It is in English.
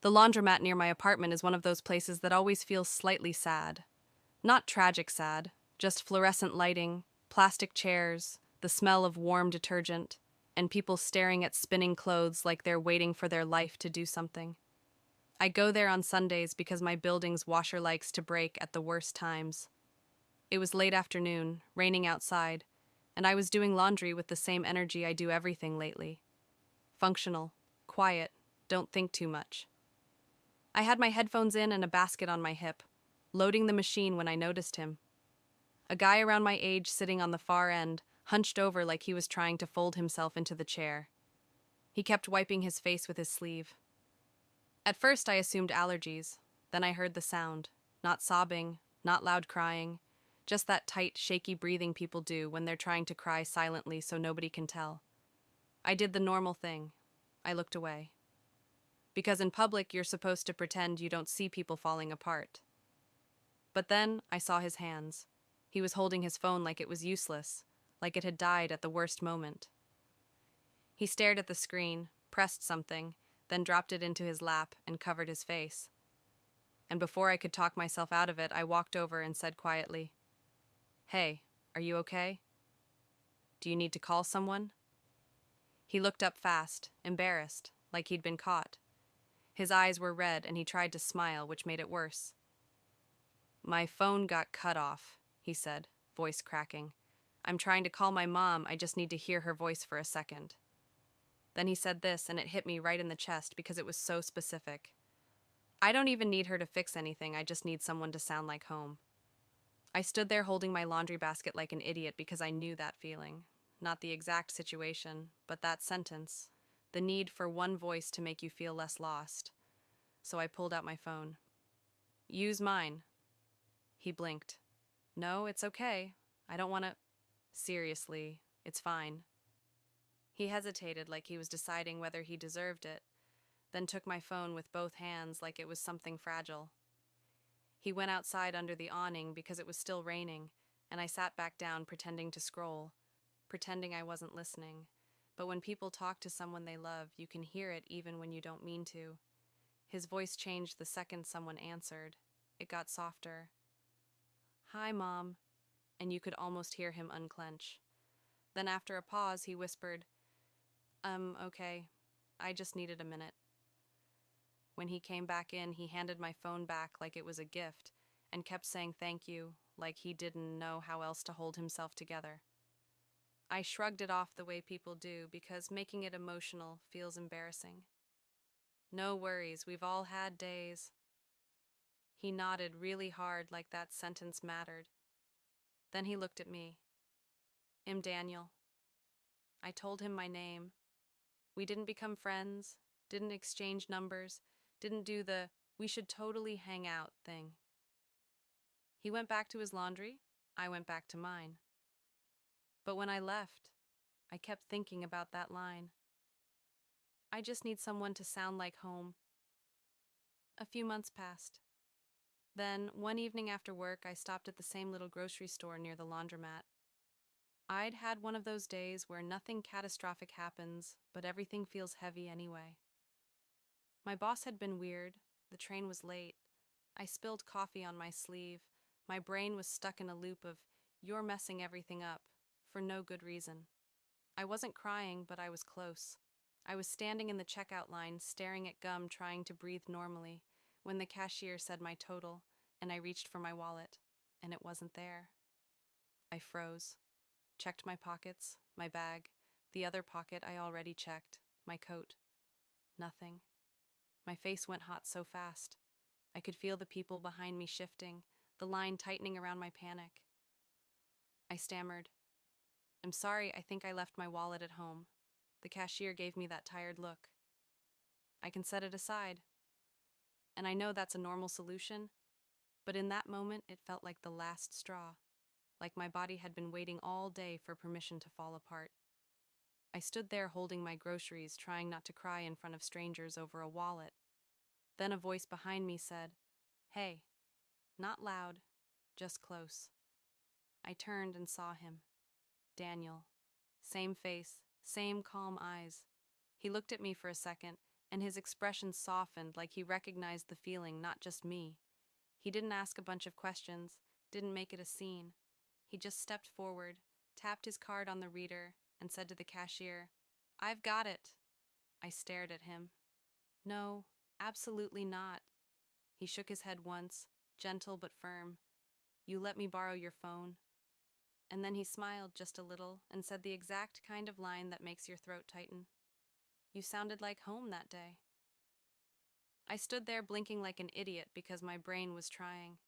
The laundromat near my apartment is one of those places that always feels slightly sad. Not tragic sad, just fluorescent lighting, plastic chairs, the smell of warm detergent, and people staring at spinning clothes like they're waiting for their life to do something. I go there on Sundays because my building's washer likes to break at the worst times. It was late afternoon, raining outside, and I was doing laundry with the same energy I do everything lately. Functional, quiet, don't think too much. I had my headphones in and a basket on my hip, loading the machine when I noticed him. A guy around my age sitting on the far end, hunched over like he was trying to fold himself into the chair. He kept wiping his face with his sleeve. At first I assumed allergies, then I heard the sound. Not sobbing, not loud crying, just that tight, shaky breathing people do when they're trying to cry silently so nobody can tell. I did the normal thing. I looked away. Because in public you're supposed to pretend you don't see people falling apart. But then I saw his hands. He was holding his phone like it was useless, like it had died at the worst moment. He stared at the screen, pressed something, then dropped it into his lap and covered his face. And before I could talk myself out of it, I walked over and said quietly, "Hey, are you okay? Do you need to call someone?" He looked up fast, embarrassed, like he'd been caught. His eyes were red and he tried to smile, which made it worse. "My phone got cut off," he said, voice cracking. "I'm trying to call my mom, I just need to hear her voice for a second." Then he said this, and it hit me right in the chest because it was so specific. "I don't even need her to fix anything, I just need someone to sound like home." I stood there holding my laundry basket like an idiot because I knew that feeling. Not the exact situation, but that sentence. The need for one voice to make you feel less lost. So I pulled out my phone. "Use mine." He blinked. "No, it's okay. I don't want to—" "Seriously, it's fine." He hesitated like he was deciding whether he deserved it, then took my phone with both hands like it was something fragile. He went outside under the awning because it was still raining, and I sat back down pretending to scroll, pretending I wasn't listening. But when people talk to someone they love, you can hear it even when you don't mean to. His voice changed the second someone answered. It got softer. "Hi, Mom," and you could almost hear him unclench. Then after a pause, he whispered, Okay. I just needed a minute." When he came back in, he handed my phone back like it was a gift and kept saying thank you, like he didn't know how else to hold himself together. I shrugged it off the way people do because making it emotional feels embarrassing. "No worries, we've all had days." He nodded really hard like that sentence mattered. Then he looked at me. "I'm Daniel." I told him my name. We didn't become friends, didn't exchange numbers, didn't do the "we should totally hang out" thing. He went back to his laundry, I went back to mine. But when I left, I kept thinking about that line. I just need someone to sound like home. A few months passed. Then, one evening after work, I stopped at the same little grocery store near the laundromat. I'd had one of those days where nothing catastrophic happens, but everything feels heavy anyway. My boss had been weird, the train was late, I spilled coffee on my sleeve, my brain was stuck in a loop of, "You're messing everything up," for no good reason. I wasn't crying, but I was close. I was standing in the checkout line, staring at gum, trying to breathe normally, when the cashier said my total, and I reached for my wallet, and it wasn't there. I froze, checked my pockets, my bag, the other pocket I already checked, my coat. Nothing. My face went hot so fast. I could feel the people behind me shifting, the line tightening around my panic. I stammered, "I'm sorry, I think I left my wallet at home." The cashier gave me that tired look. "I can set it aside." And I know that's a normal solution, but in that moment it felt like the last straw, like my body had been waiting all day for permission to fall apart. I stood there holding my groceries, trying not to cry in front of strangers over a wallet. Then a voice behind me said, "Hey," not loud, just close. I turned and saw him. Daniel. Same face, same calm eyes. He looked at me for a second, and his expression softened like he recognized the feeling, not just me. He didn't ask a bunch of questions, didn't make it a scene. He just stepped forward, tapped his card on the reader, and said to the cashier, "I've got it." I stared at him. "No, absolutely not." He shook his head once, gentle but firm. "You let me borrow your phone." And then he smiled just a little and said the exact kind of line that makes your throat tighten. "You sounded like home that day." I stood there blinking like an idiot because my brain was trying.